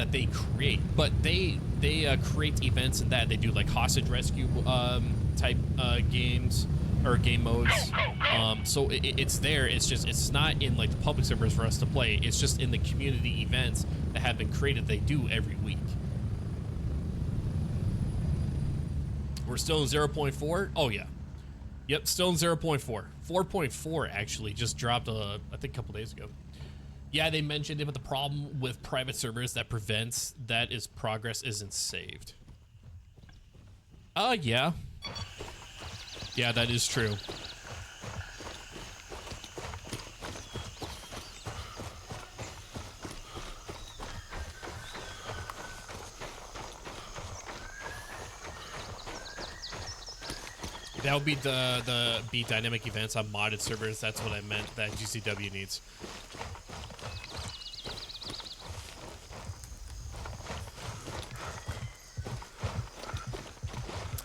that they create, but they create events in that. They do like hostage rescue type games or game modes. So it's there. It's not in like the public servers for us to play. It's just in the community events that have been created. They do every week. We're still in 0.4. Oh yeah, yep, still in 0.4. 4.4 actually just dropped I think a couple days ago. Yeah, they mentioned it, but the problem with private servers that prevents that is progress isn't saved. Yeah. Yeah, that is true. That would be the dynamic events on modded servers. That's what I meant that GCW needs.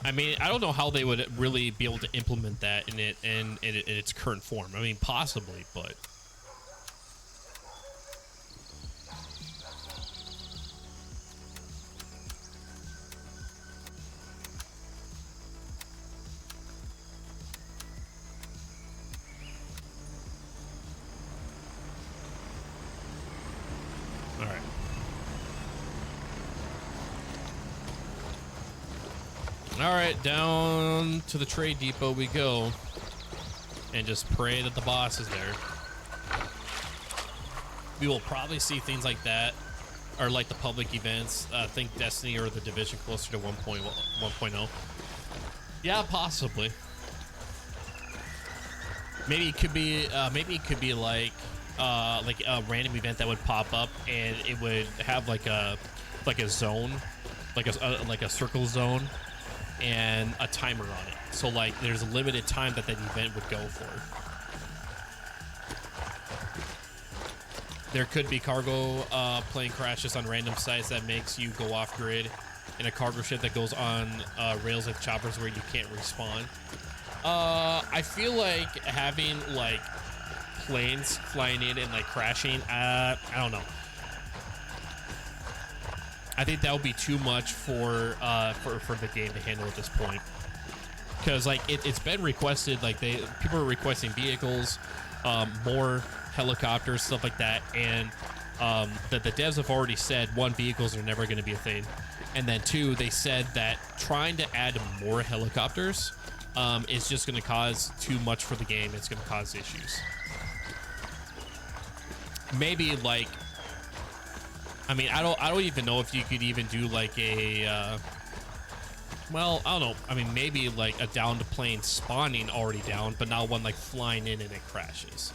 I mean, I don't know how they would really be able to implement that in its current form. I mean, possibly, but all right. All right, down to the trade depot we go, and just pray that the boss is there. We will probably see things like that, or like the public events. Think Destiny or the Division closer to 1.0. Yeah, possibly. Maybe it could be. Maybe it could be like a random event that would pop up, and it would have like a zone, like a circle zone, and a timer on it. So like there's a limited time that event would go for. There could be cargo plane crashes on random sites that makes you go off grid, and a cargo ship that goes on rails like choppers where you can't respawn. I feel like having like planes flying in and like crashing, I don't know. I think that would be too much for the game to handle at this point, because like it's been requested. Like people are requesting vehicles, more helicopters, stuff like that, and that the devs have already said, one, vehicles are never going to be a thing, and then two, they said that trying to add more helicopters is just going to cause too much for the game. It's going to cause issues. Maybe like, I mean, I don't even know if you could even do like a, well, I don't know. I mean, maybe like a downed plane spawning already down, but now one like flying in and it crashes.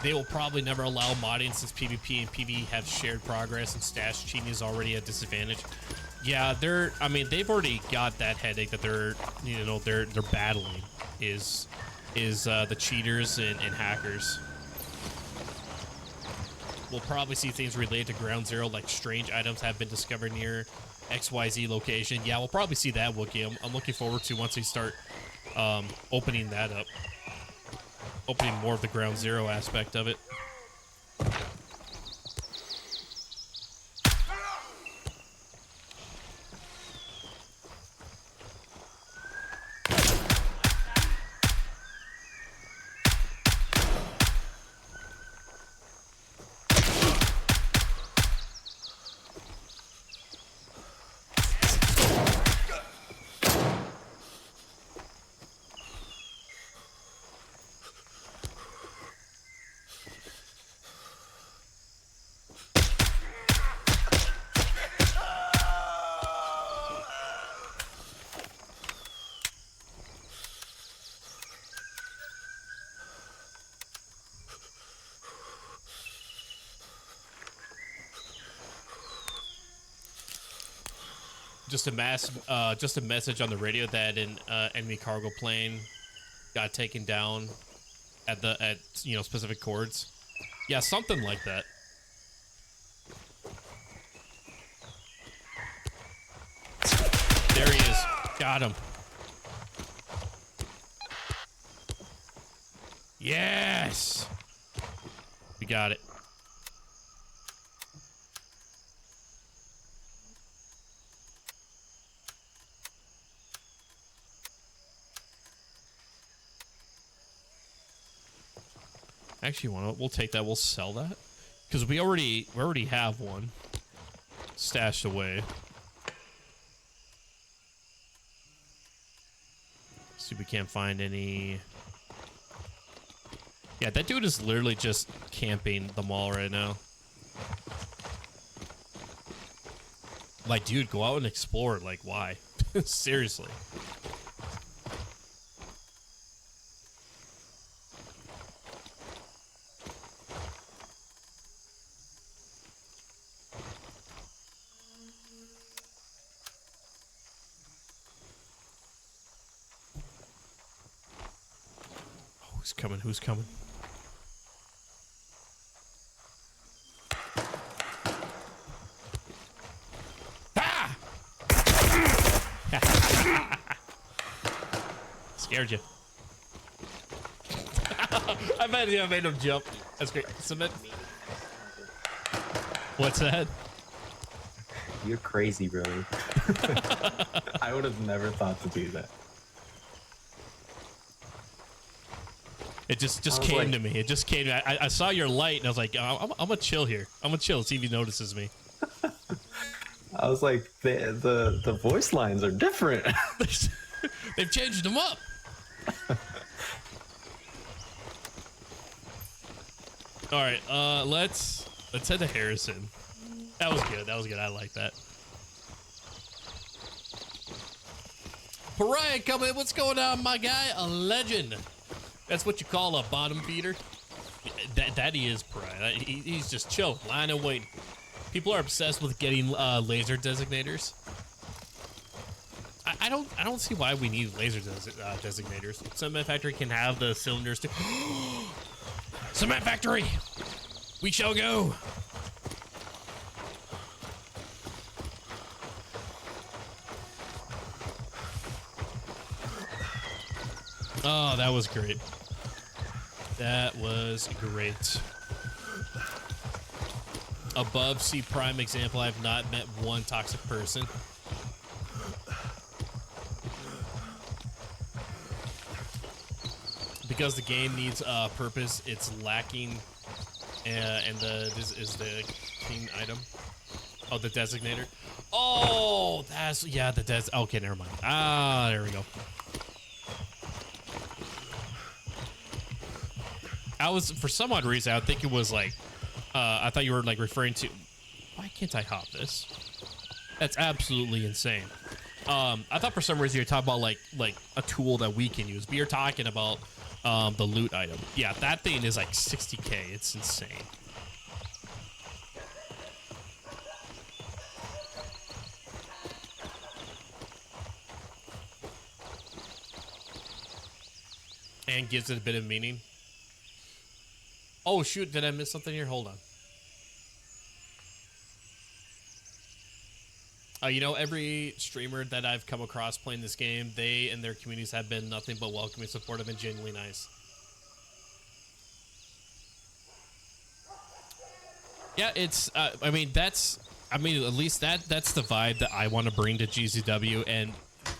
They will probably never allow modding since PvP and PvE have shared progress, and stash cheating is already a disadvantage. Yeah, I mean, they've already got that headache that they're battling is the cheaters and hackers. We'll probably see things related to Ground Zero, like strange items have been discovered near XYZ location. Yeah, we'll probably see that, Wookie. I'm looking forward to once they start opening that up. Opening more of the Ground Zero aspect of it. Just a message on the radio that an enemy cargo plane got taken down at specific chords. Yeah, something like that. There he is. Got him. Yes! We got it. Actually, we'll take that. We'll sell that because we already have one stashed away. See if we can't find any. Yeah, that dude is literally just camping the mall right now. Like, dude, go out and explore. Like, why? Seriously. Oh, who's coming? Who's coming? Scared you. I made him jump. That's great. Submit. What's that? You're crazy, bro. I would have never thought to do that. It just came like, to me. It just came. I saw your light and I was like, I'm gonna chill here. I'm gonna chill. See if he notices me. I was like, the voice lines are different. They've changed them up. All right, let's head to Harrison. That was good. That was good. I like that. Pariah coming. What's going on, my guy? A legend. That's what you call a bottom feeder. That he is, Pariah. He's just chilling, lying and waiting. People are obsessed with getting laser designators. I don't see why we need laser designators. Cement Factory can have the cylinders too. Cement Factory, we shall go. Oh, that was great. That was great. Above C prime example, I have not met one toxic person. Because the game needs a purpose, it's lacking, and this is the king item. Oh, the designator. Oh, that's, yeah, the des. Okay, never mind. Ah, there we go. I was, for some odd reason, I think it was like, I thought you were like referring to, why can't I hop this? That's absolutely insane. I thought for some reason you were talking about like a tool that we can use, but you're talking about the loot item. Yeah, that thing is like 60K. It's insane. And gives it a bit of meaning. Oh shoot, did I miss something here? Hold on. You know, every streamer that I've come across playing this game, they and their communities have been nothing but welcoming, supportive, and genuinely nice. Yeah, it's, I mean, at least that's the vibe that I want to bring to GZW and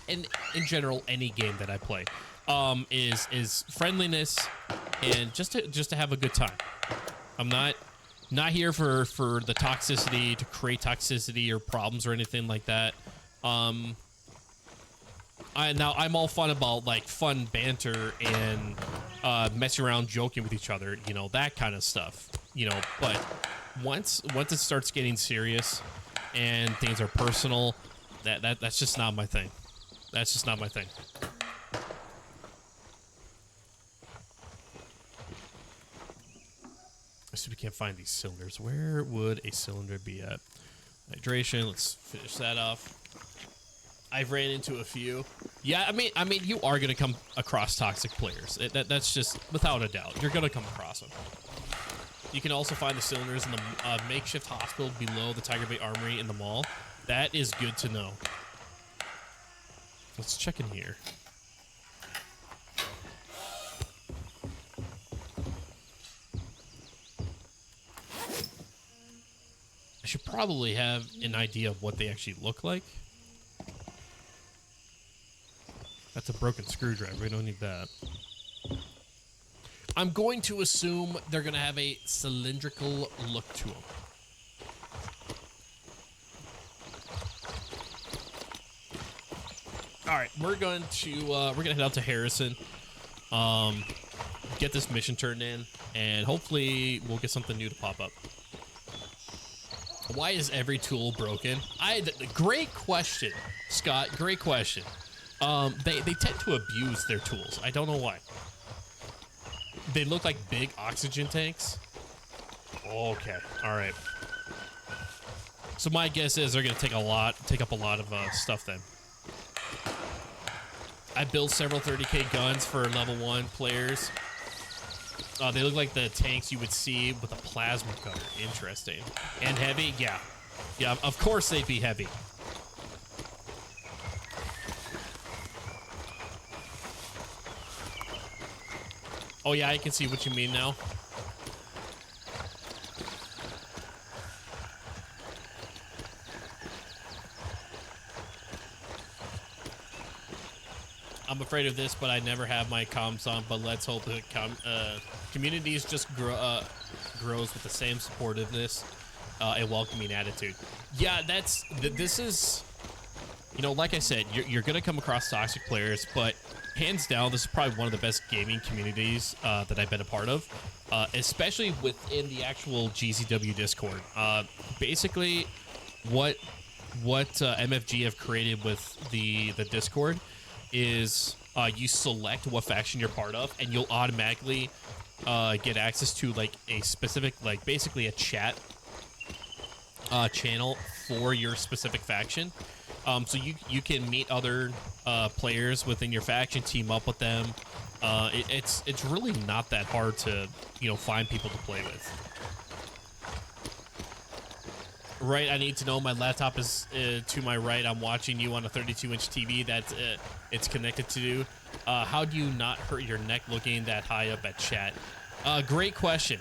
in general, any game that I play, is friendliness and just to have a good time. I'm not here for the toxicity, to create toxicity or problems or anything like that. I'm all fun about like fun banter and messing around, joking with each other, you know, that kind of stuff, you know. But once it starts getting serious and things are personal, that's just not my thing. That's just not my thing. Let's see if we can't find these cylinders. Where would a cylinder be at? Hydration. Let's finish that off. I've ran into a few. Yeah, I mean, you are gonna come across toxic players. That's just without a doubt. You're gonna come across them. You can also find the cylinders in the makeshift hospital below the Tiger Bay Armory in the mall. That is good to know. Let's check in here. probably have an idea of what they actually look like. That's a broken screwdriver. We don't need that. I'm going to assume they're going to have a cylindrical look to them. All right, we're gonna head out to Harrison, get this mission turned in, and hopefully we'll get something new to pop up. Why is every tool broken? Great question, Scott. Great question. They tend to abuse their tools. I don't know why. They look like big oxygen tanks. Okay, all right. So my guess is they're gonna take up a lot of stuff then. I built several 30k guns for level 1 players. They look like the tanks you would see with a plasma cutter. Interesting. And heavy? Yeah. Yeah, of course they'd be heavy. Oh yeah, I can see what you mean now. I'm afraid of this, but I never have my comms on. But let's hope the communities just grows with the same supportiveness and welcoming attitude. Yeah, this is, you know, like I said, you're gonna come across toxic players, but hands down, this is probably one of the best gaming communities that I've been a part of, especially within the actual GZW Discord. Basically, what MFG have created with the Discord is you select what faction you're part of, and you'll automatically get access to like a specific, like basically a chat channel for your specific faction. So you can meet other players within your faction, team up with them. It's really not that hard to, you know, find people to play with. Right, I need to know my laptop is to my right. I'm watching you on a 32-inch TV that it's connected to. How do you not hurt your neck looking that high up at chat? Great question.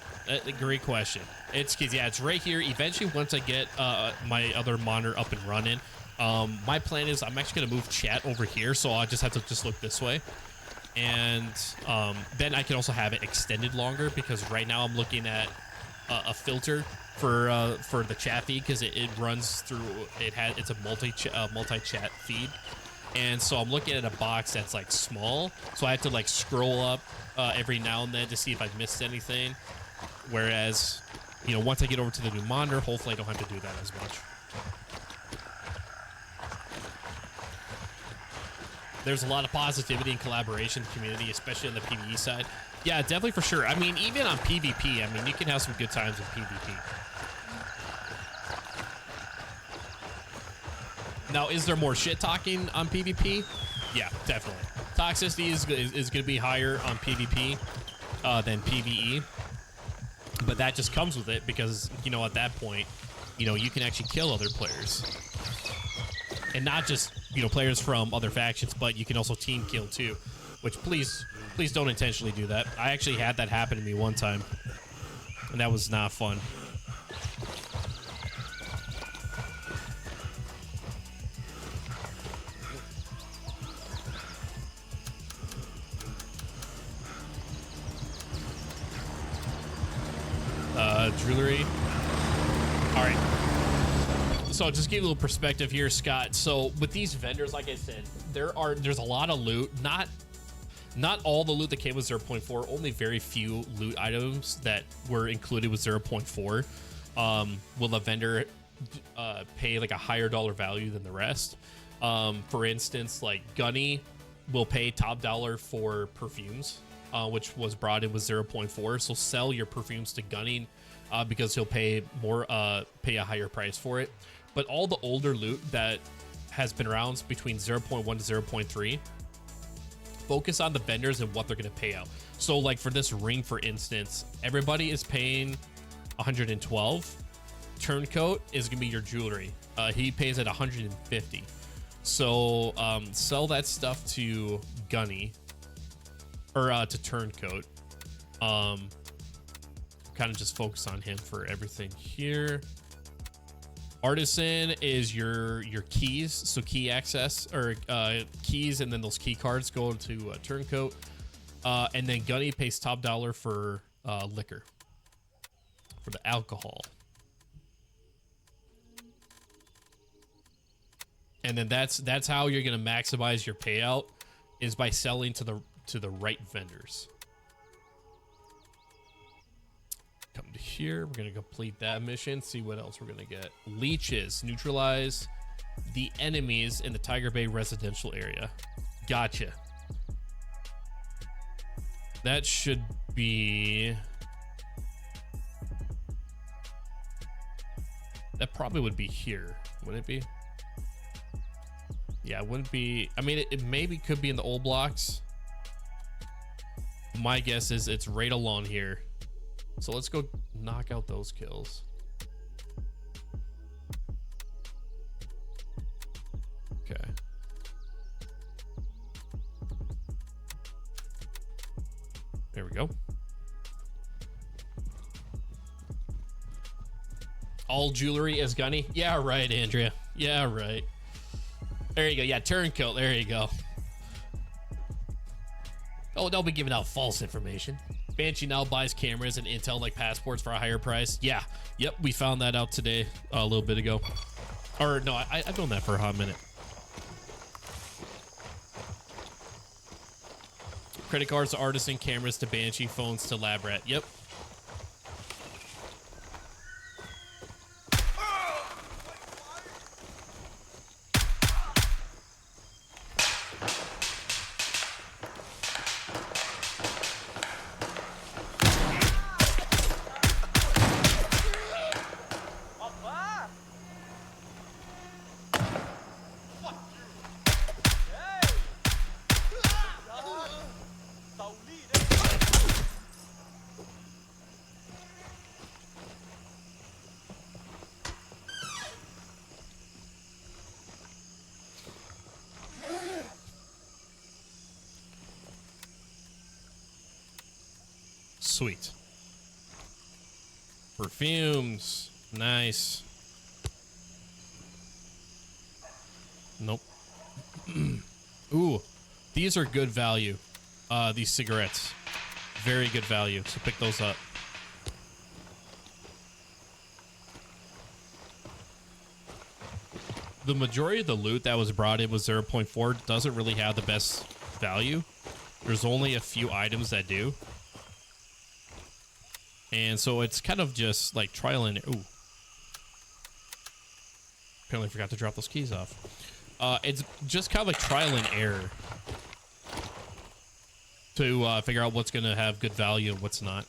Great question. It's because, yeah, it's right here. Eventually, once I get my other monitor up and running, my plan is I'm actually going to move chat over here, so I'll just have to just look this way. And then I can also have it extended longer, because right now I'm looking at a filter for the chat feed, because it runs through, it's a multi-chat feed, and so I'm looking at a box that's like small, so I have to like scroll up every now and then to see if I've missed anything, whereas, you know, once I get over to the new monitor, hopefully I don't have to do that as much. There's a lot of positivity and collaboration in the community, especially on the PvE side. Yeah, definitely, for sure. I mean, even on PvP, I mean, you can have some good times with PvP. Now, is there more shit talking on PvP? Yeah, definitely. Toxicity is going to be higher on PvP than PvE, but that just comes with it, because, you know, at that point, you know, you can actually kill other players, and not just, you know, players from other factions, but you can also team kill too. Which, please don't intentionally do that. I actually had that happen to me one time, and that was not fun. Jewelry. All right. So just give you a little perspective here, Scott. So with these vendors, like I said, there's a lot of loot. Not all the loot that came with 0.4. Only very few loot items that were included with 0.4. Will a vendor pay like a higher dollar value than the rest? For instance, like Gunny will pay top dollar for perfumes, which was brought in with 0.4. So sell your perfumes to Gunny because he'll pay more, pay a higher price for it. But all the older loot that has been around between 0.1 to 0.3, focus on the vendors and what they're going to pay out. So like for this ring, for instance, everybody is paying 112. Turncoat is going to be your jewelry. He pays at 150. So sell that stuff to Gunny, or to Turncoat. Kind of just focus on him for everything here. Artisan is your keys, so key access or keys, and then those key cards go to turncoat. And then Gunny pays top dollar for liquor, for the alcohol. And then that's how you're gonna maximize your payout, is by selling to the right vendors. Come to here, we're gonna complete that mission, see what else we're gonna get. Leeches, neutralize the enemies in the Tiger Bay residential area. Gotcha. That should be... That probably would be here, wouldn't it be? Yeah, it wouldn't be... I mean, it maybe could be in the old blocks. My guess is it's right along here. So let's go knock out those kills. Okay. There we go. All jewelry as Gunny? Yeah, right, Andrea. Yeah, right. There you go. Yeah, turncoat. There you go. Oh, don't be giving out false information. Banshee now buys cameras and intel like passports for a higher price. Yeah. Yep, we found that out today, a little bit ago. Or no, I've known that for a hot minute. Credit cards to Artisan, cameras to Banshee, phones to Lab Rat. Yep. Sweet. Perfumes. Nice. Nope. Ooh, these are good value. These cigarettes. Very good value. So pick those up. The majority of the loot that was brought in was 0.4. Doesn't really have the best value. There's only a few items that do. And so it's kind of just like trial and... Ooh. Apparently forgot to drop those keys off. It's just kind of like trial and error to figure out what's going to have good value and what's not.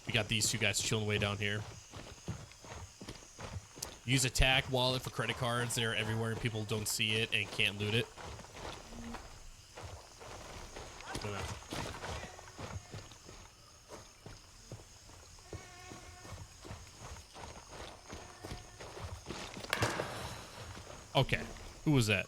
We got these two guys chilling way down here. Use a tac wallet for credit cards. They're everywhere and people don't see it and can't loot it. Okay, who was that?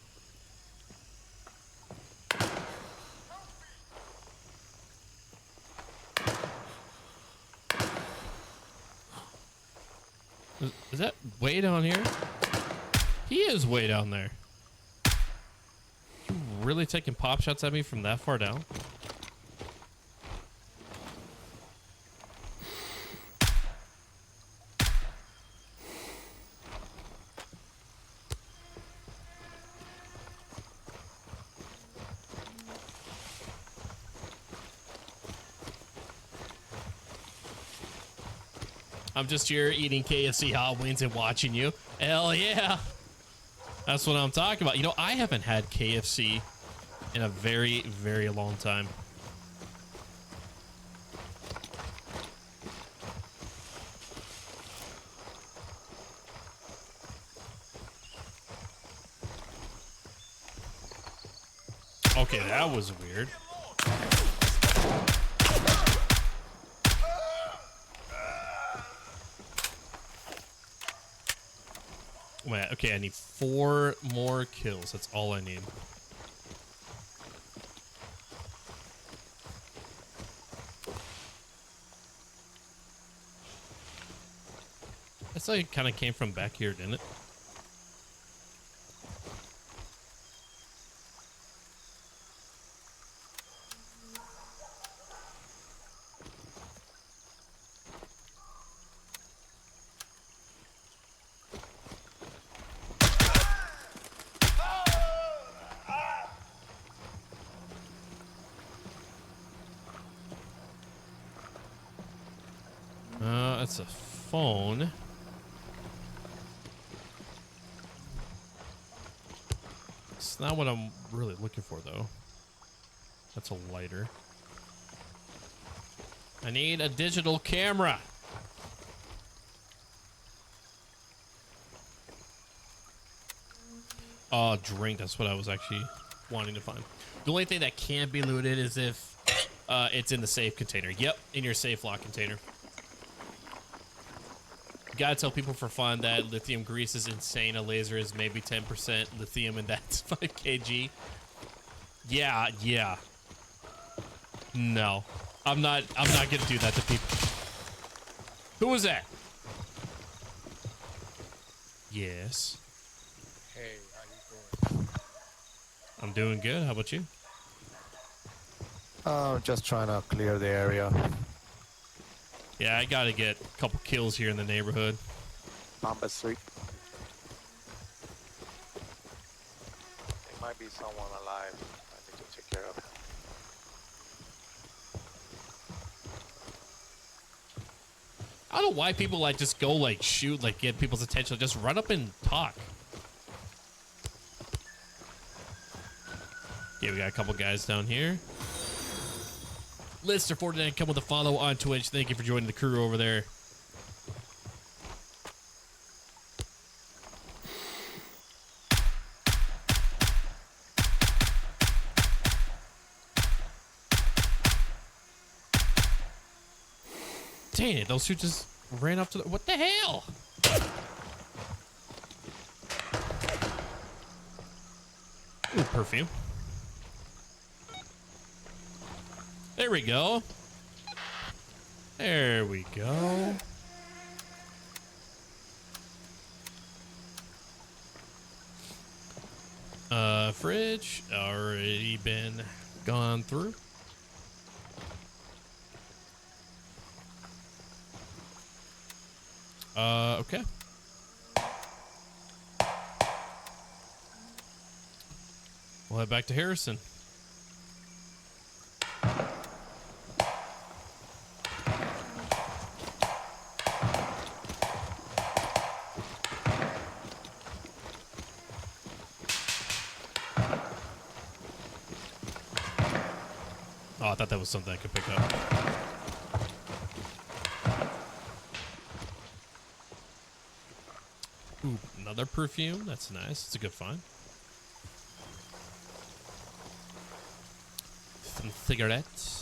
Is that way down here? He is way down there. You really taking pop shots at me from that far down? I'm just here eating KFC hot wings and watching you. Hell yeah. That's what I'm talking about. You know, I haven't had KFC in a very, very long time. Okay, that was weird. Wait, okay, I need 4 more kills. That's all I need. I saw it kind of came from back here, didn't it? That's a phone. It's not what I'm really looking for, though. That's a lighter. I need a digital camera. Oh, drink. That's what I was actually wanting to find. The only thing that can't be looted is if it's in the safe container. Yep, in your safe lock container. Gotta tell people for fun that lithium grease is insane. A laser is maybe 10% lithium, and that's 5 kg. Yeah. No, I'm not gonna do that to people. Who was that? Yes. Hey, how you doing? I'm doing good. How about you? Just trying to clear the area. Yeah, I gotta get a couple kills here in the neighborhood. Number 3. There might be someone alive. I need to take care of him. I don't know why people like just go like shoot, like get people's attention. Just run up and talk. Yeah, we got a couple guys down here. Lister49, come with a follow on Twitch. Thank you for joining the crew over there. Dang it, those two just ran up to the... What the hell? Ooh, perfume. There we go. There we go. Fridge already been gone through. Okay. We'll head back to Harrison. Oh, I thought that was something I could pick up. Ooh, another perfume. That's nice. It's a good find. Some cigarettes.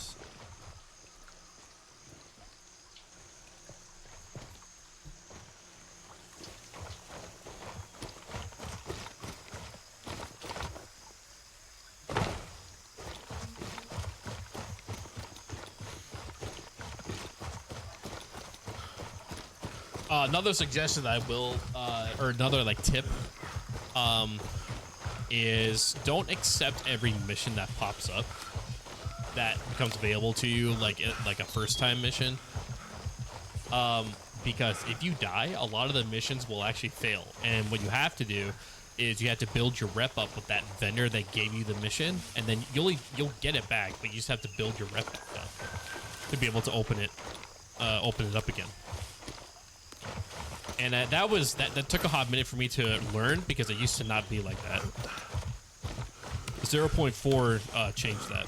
Another suggestion that I will, or another like tip, is don't accept every mission that pops up that becomes available to you, like a first-time mission. Because if you die, a lot of the missions will actually fail, and what you have to do is you have to build your rep up with that vendor that gave you the mission, and then you'll get it back, but you just have to build your rep up to be able to open it up again. And that took a hot minute for me to learn because it used to not be like that. 0.4 changed that.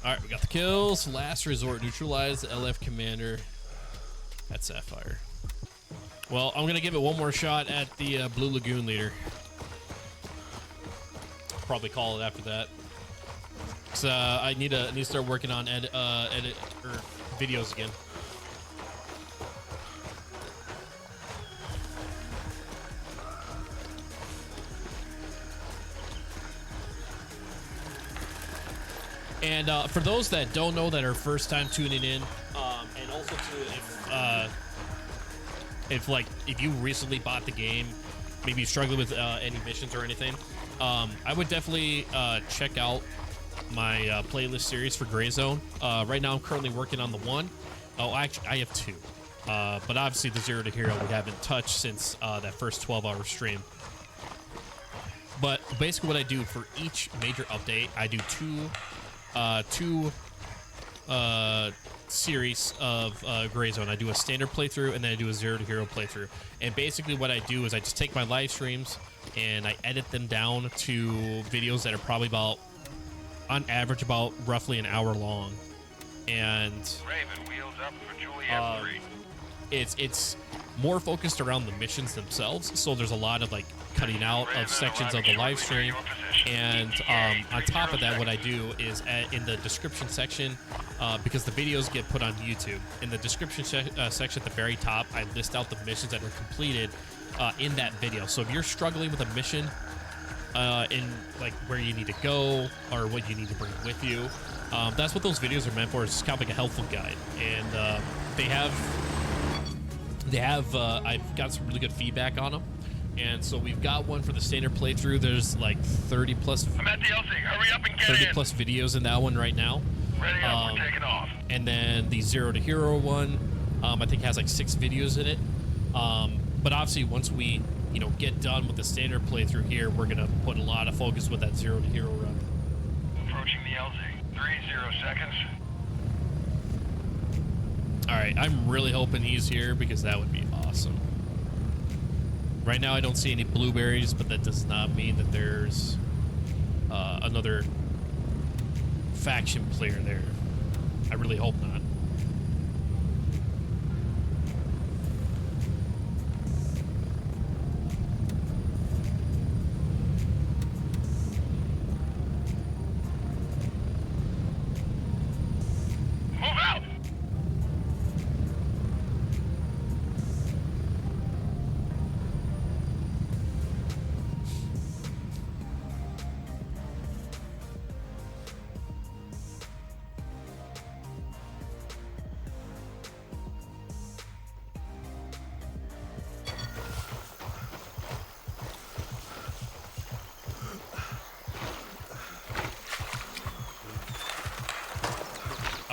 All right, we got the kills. Last resort, neutralize the LF commander at Sapphire. Well, I'm going to give it one more shot at the Blue Lagoon leader. Probably call it after that. So I need to start working on edit or videos again. And for those that don't know, that are first time tuning in, and also too, if you recently bought the game, maybe you struggle with any missions or anything, I would definitely check out my playlist series for Grayzone. Right now, I'm currently working on the 1. Oh, actually, I have 2. But obviously, the 0 to Hero we haven't touched since that first 12-hour stream. But basically, what I do for each major update, I do two series of Grayzone. I do a standard playthrough, and then I do a 0 to Hero playthrough. And basically, what I do is I just take my live streams and I edit them down to videos that are probably about, on average, about roughly an hour long. And Raven, wheels up for Juliet 3. it's more focused around the missions themselves. So there's a lot of like cutting out of sections of the live stream. And on top of that, what I do is in the description section, because the videos get put on YouTube, in the description section at the very top, I list out the missions that are completed in that video. So if you're struggling with a mission in like where you need to go or what you need to bring with you, that's what those videos are meant for. It's kind of like a helpful guide. And I've got some really good feedback on them. And so we've got one for the standard playthrough. There's like 30 plus. I'm at the LC. Hurry up and get 30 in. plus videos in that one right now. Ready up. We're taking off. And then the 0 to Hero one, I think has like 6 videos in it. But obviously, once we get done with the standard playthrough here, we're gonna put a lot of focus with that 0 to Hero run. Approaching the LZ. 30 seconds. All right, I'm really hoping he's here because that would be awesome. Right now, I don't see any blueberries, but that does not mean that there's another faction player there. I really hope not. Move out.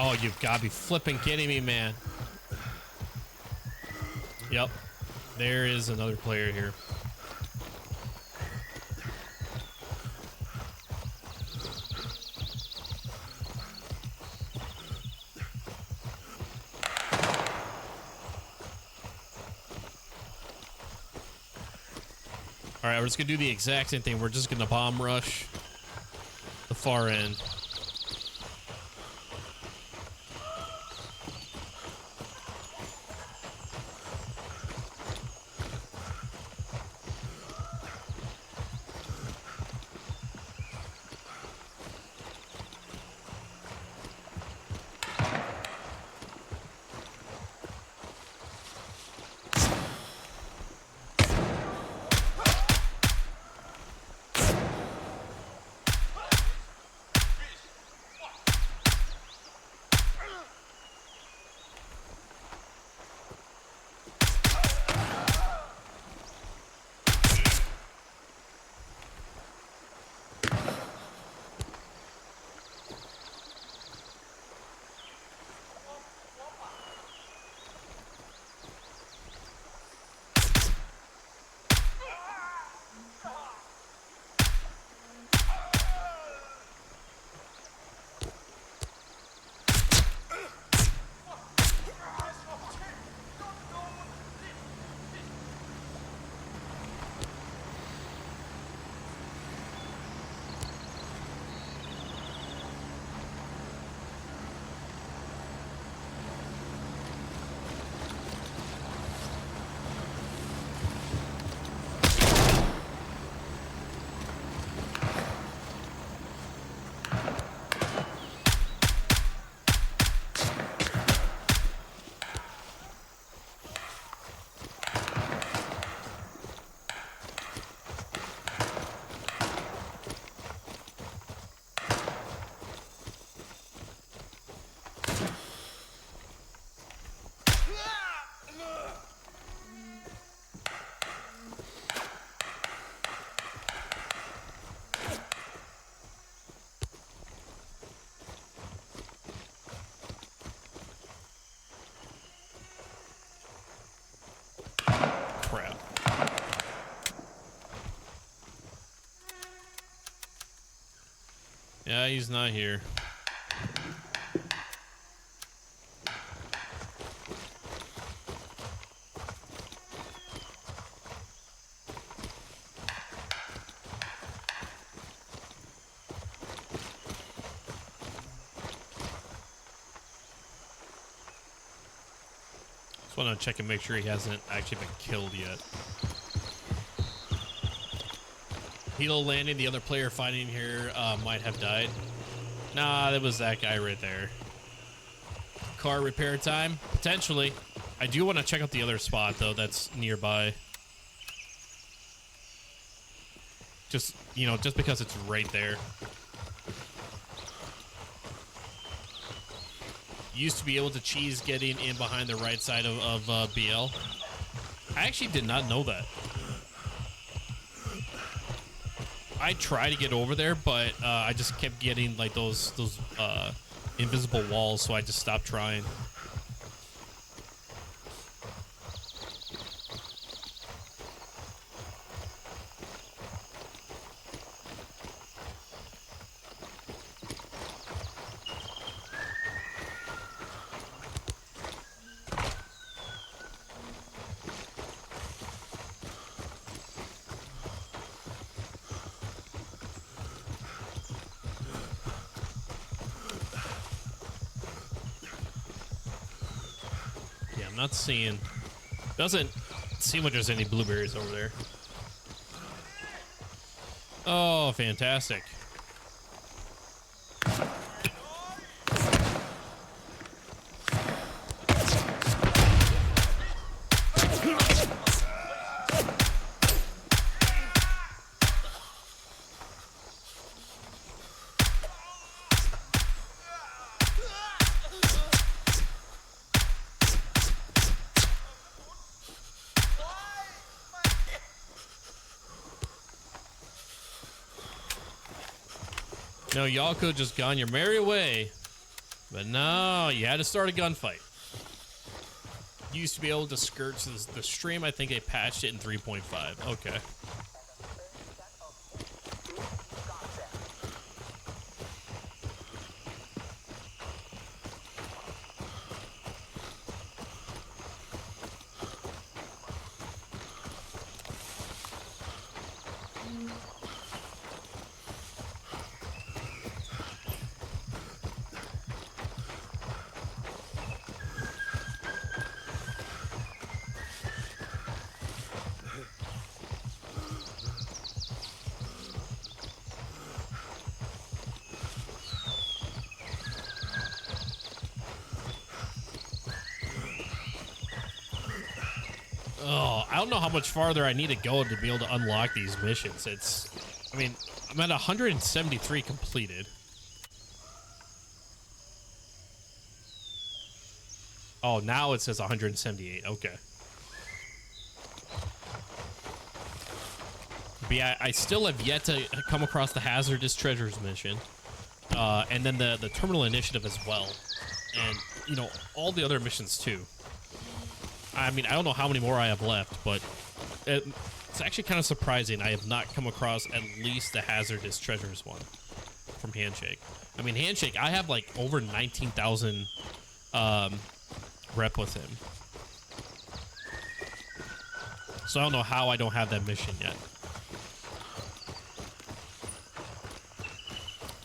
Oh, you've got to be flipping kidding me, man. Yep. There is another player here. All right, we're just going to do the exact same thing. We're just going to bomb rush the far end. Yeah, he's not here. Just want to check and make sure he hasn't actually been killed yet. Helo landing, the other player fighting here might have died. Nah, that was that guy right there. Car repair time? Potentially. I do want to check out the other spot, though, that's nearby. Just, you know, just because it's right there. Used to be able to cheese getting in behind the right side of BL. I actually did not know that. I tried to get over there, but I just kept getting like those invisible walls, so I just stopped trying. Not seeing. Doesn't seem like there's any blueberries over there. Oh, fantastic. No, y'all could have just gone your merry way. But no, you had to start a gunfight. Used to be able to skirt the stream. I think they patched it in 3.5. Okay. Oh, I don't know how much farther I need to go to be able to unlock these missions. I mean, I'm at 173 completed. Oh, now it says 178. Okay. But yeah, I still have yet to come across the hazardous treasures mission. And then the terminal initiative as well. And, you know, all the other missions too. I mean, I don't know how many more I have left, but it's actually kind of surprising I have not come across at least the hazardous treasures one from Handshake. I mean, Handshake, I have like over 19,000 rep with him. So I don't know how I don't have that mission yet.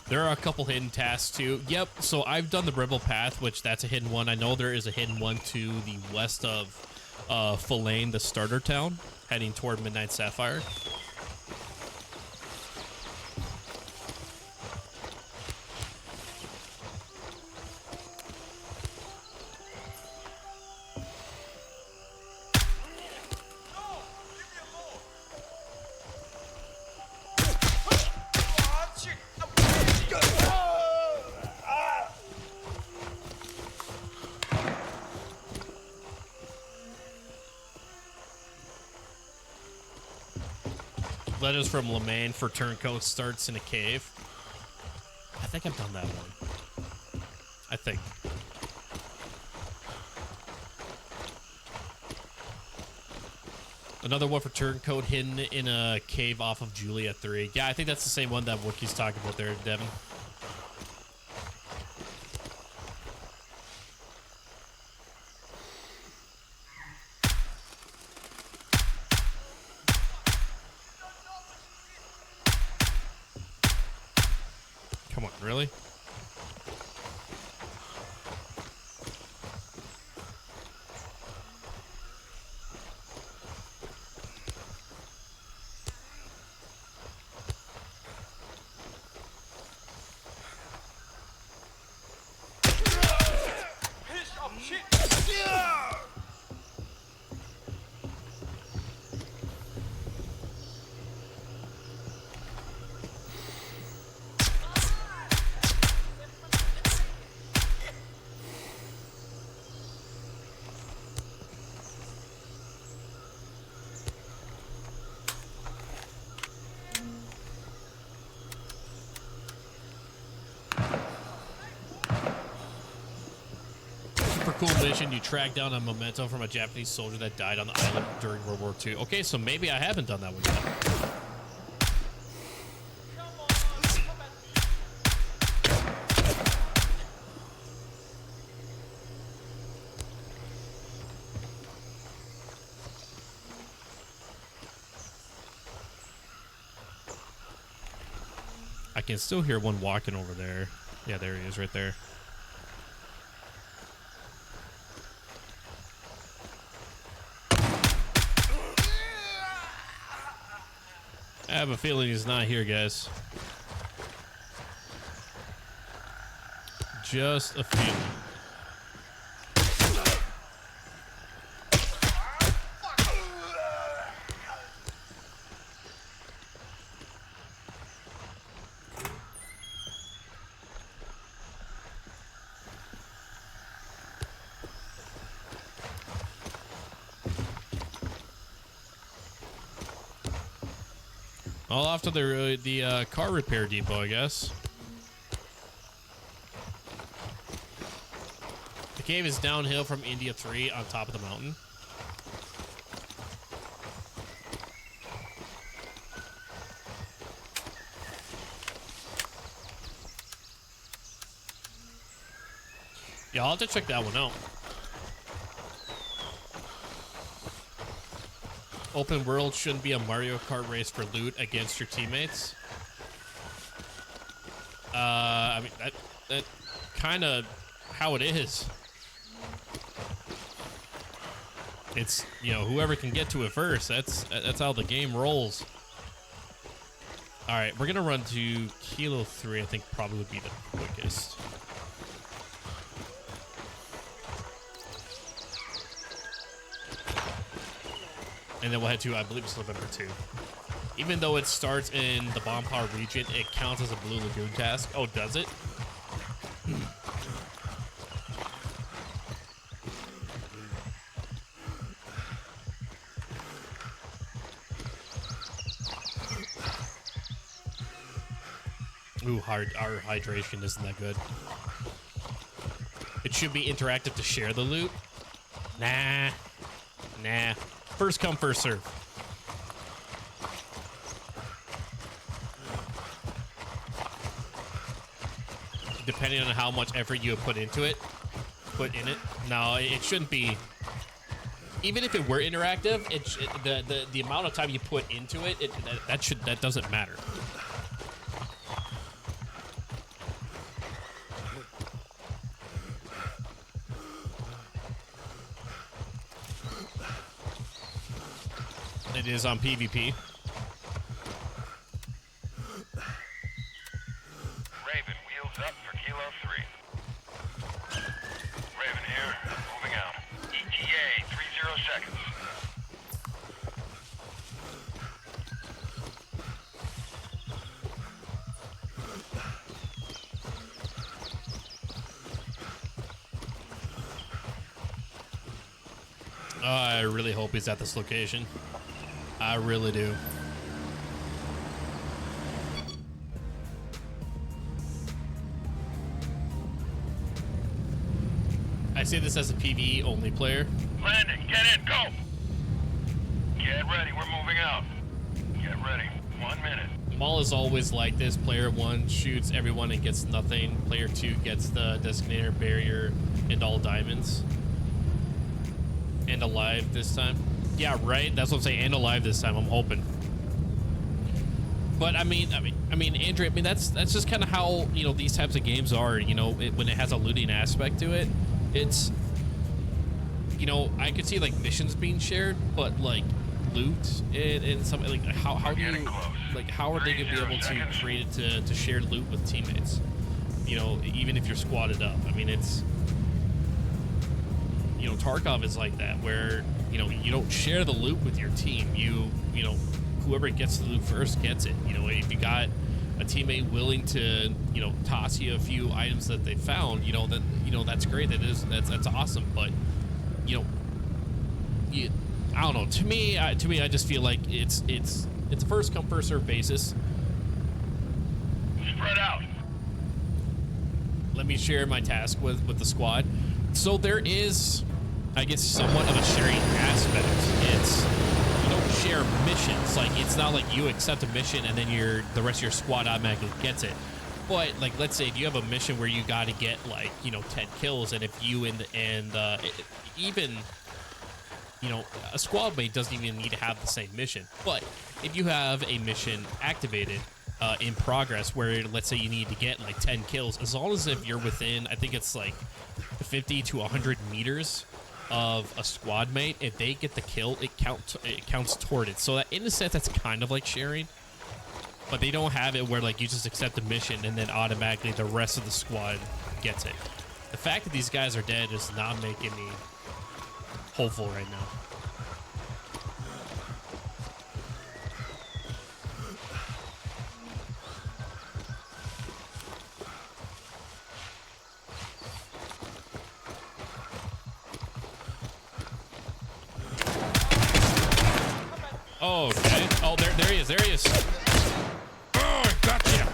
There are a couple hidden tasks too. Yep, so I've done the Rebel Path, which that's a hidden one. I know there is a hidden one to the west of Filane, the starter town, heading toward Midnight Sapphire. Letters from Lamang for Turncoat starts in a cave. I think I've done that one. I think. Another one for Turncoat hidden in a cave off of Juliet 3. Yeah, I think that's the same one that Wookiee's talking about there, Devin. Come on, really? Cool mission. You track down a memento from a Japanese soldier that died on the island during World War II. Okay, so maybe I haven't done that one yet. I can still hear one walking over there. Yeah, there he is right there. I have a feeling he's not here, guys. Just a feeling. All off to the car repair depot, I guess. The cave is downhill from India 3 on top of the mountain. Yeah, I'll have to check that one out. Open world shouldn't be a Mario Kart race for loot against your teammates. I mean, that kind of how it is. It's, you know, whoever can get to it first. That's how the game rolls. All right, we're gonna run to Kilo 3. I think probably would be the quickest. And then we'll head to, I believe it's November 2. Even though it starts in the Bomb Power region, it counts as a Blue Lagoon task. Oh, does it? Ooh, our hydration isn't that good. It should be interactive to share the loot. Nah. First come, first serve. Depending on how much effort you have put into it, No, it shouldn't be. Even if it were interactive, the amount of time you put into it, that doesn't matter. It is on PvP. Raven, wheels up for Kilo 3. Raven here, moving out. ETA, 30 seconds. I really hope he's at this location. I really do. I see this as a PvE only player. Landing, get in, go! Get ready, we're moving out. Get ready, 1 minute. Maul is always like this. Player 1 shoots everyone and gets nothing. Player 2 gets the designator, barrier, and all diamonds. And alive this time. Yeah, right? That's what I'm saying. And alive this time, I'm hoping. But But I mean, Andrew, that's just kind of how, you know, these types of games are. You know, when it has a looting aspect to it, it's, you know, I could see like missions being shared, but like loot and something like how do you, like, how are they gonna be able to create it to share loot with teammates? You know, even if you're squatted up. I mean, it's, you know, Tarkov is like that, where, you know, you don't share the loot with your team. You know, whoever gets the loot first gets it. You know, if you got a teammate willing to, you know, toss you a few items that they found, you know, then, you know, that's great. That's awesome. But, you know, I don't know. To me, I just feel like it's a first come first serve basis. Spread out. Let me share my task with the squad. So there is, I guess, somewhat of a sharing aspect. It's, you don't share missions. Like, it's not like you accept a mission and then the rest of your squad automatically gets it. But like, let's say if you have a mission where you got to get, like, you know, 10 kills, and if you even, you know, a squad mate doesn't even need to have the same mission. But if you have a mission activated in progress where, let's say, you need to get like 10 kills, as long as if you're within, I think it's like 50 to 100 meters of a squad mate, if they get the kill, it counts toward it. So that, in a sense, that's kind of like sharing. But they don't have it where, like, you just accept a mission and then automatically the rest of the squad gets it. The fact that these guys are dead is not making me hopeful right now. Oh, okay. Oh, there he is. There he is. Oh, gotcha.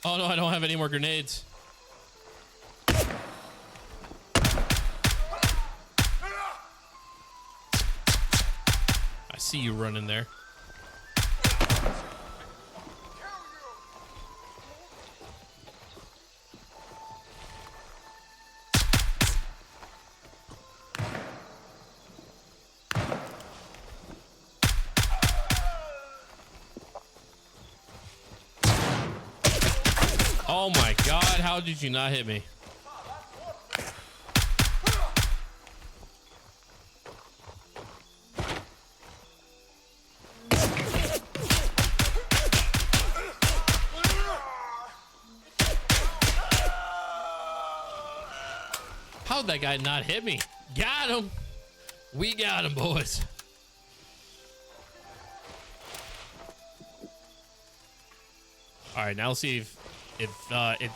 Oh no, I don't have any more grenades. I see you running there. Oh my God, how did you not hit me? How'd that guy not hit me? Got him. We got him, boys. All right, now let's see if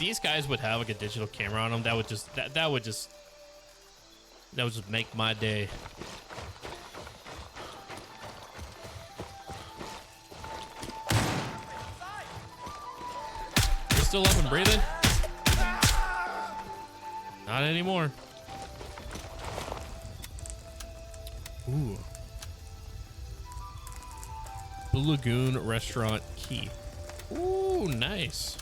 these guys would have like a digital camera on them, that would just make my day. You're still up and breathing? Not anymore. Ooh. Blue Lagoon Restaurant Key. Ooh, nice.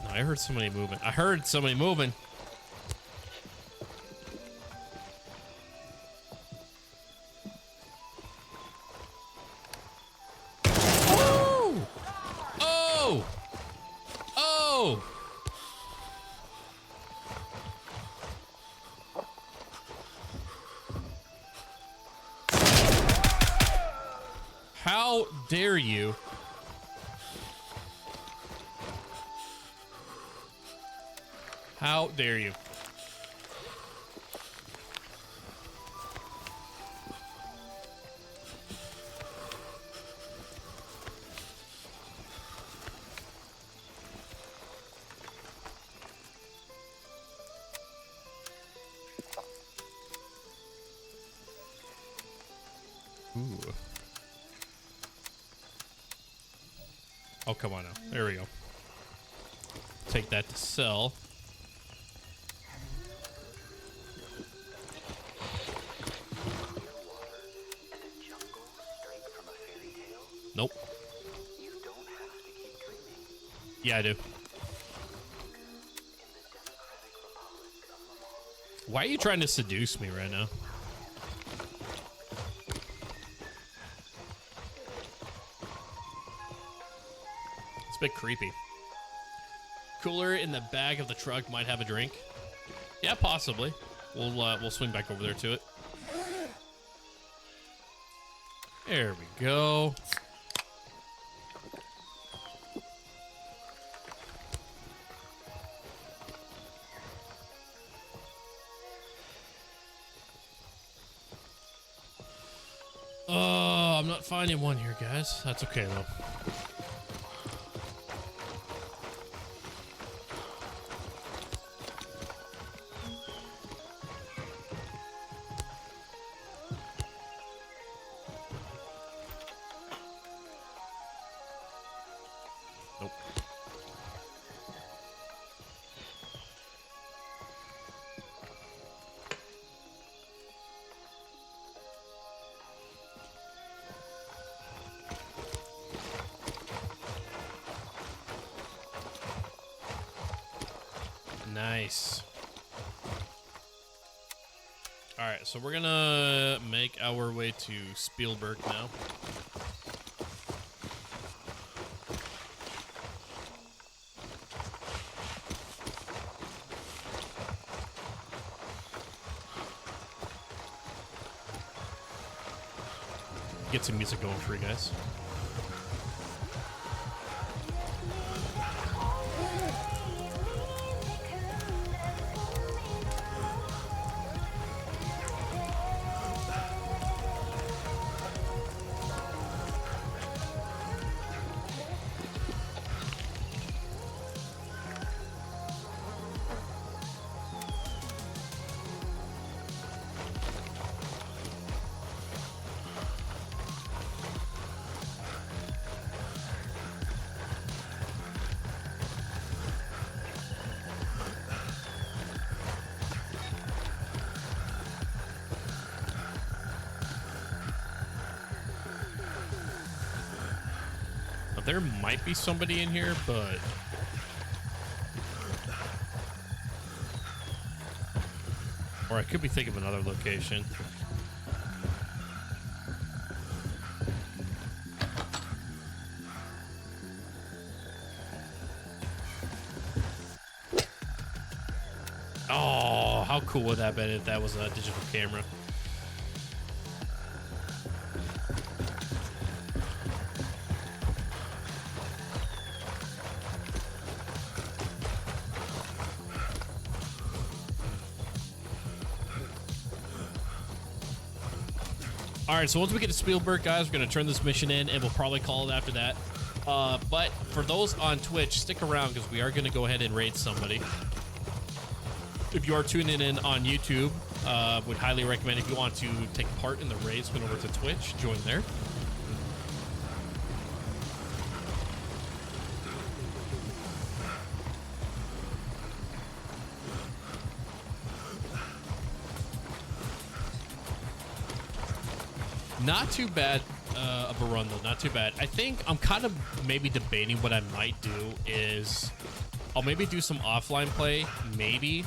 No, I heard somebody moving. I heard somebody moving. Oh! Oh! Oh! How dare you? How dare you? Oh, come on now. There we go. Take that to sell. Nope. Yeah, I do. Why are you trying to seduce me right now? It's a bit creepy. Cooler in the back of the truck might have a drink. Yeah, possibly. We'll swing back over there to it. There we go. Oh, I'm not finding one here, guys. That's okay, though. Nope. Nice. All right, so we're gonna make our way to Spielberg now. Get some music going for you guys. There might be somebody in here, but or I could be thinking of another location. Oh, how cool would that have been if that was a digital camera? All right, so once we get to Spielberg, guys, we're going to turn this mission in, and we'll probably call it after that. But for those on Twitch, stick around because we are going to go ahead and raid somebody. If you are tuning in on YouTube, would highly recommend if you want to take part in the raid, swing over to Twitch, join there. Not too bad of a run, though. Not too bad. I think I'm kind of maybe debating what I might do is I'll maybe do some offline play, maybe.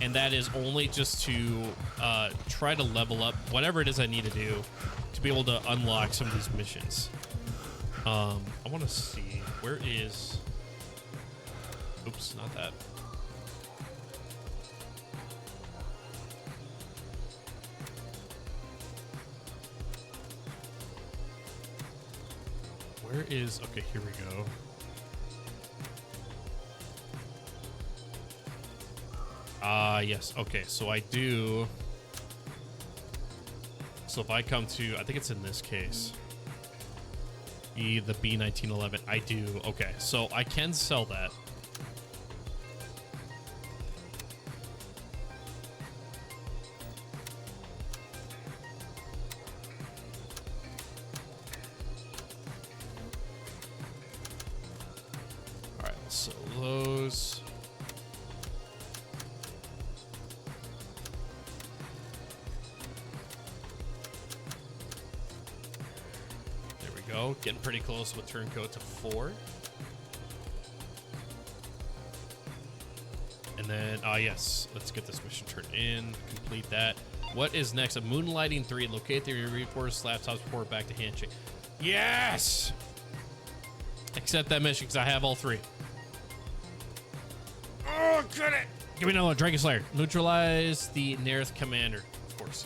And that is only just to try to level up whatever it is I need to do to be able to unlock some of these missions. I want to see. Where is... Oops, not that. Where is... Okay, here we go. Yes. Okay, so I do... So if I come to... I think it's in this case. The B1911. I do. Okay, so I can sell that. So those. There we go. Getting pretty close with turncoat to 4. And then, yes, let's get this mission turned in. Complete that. What is next? A Moonlighting 3. Locate the reinforced laptops, report back to handshake. Yes! Accept that mission because I have all 3. Oh, got it! Give me another one. Dragon Slayer. Neutralize the Nerith commander, of course.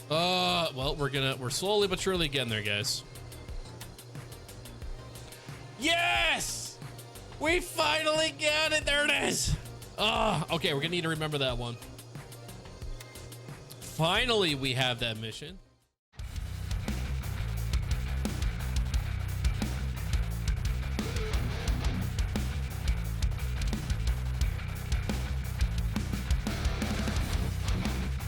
Well, we're slowly but surely getting there, guys. Yes! We finally got it. There it is. Okay, we're gonna need to remember that one. Finally, we have that mission.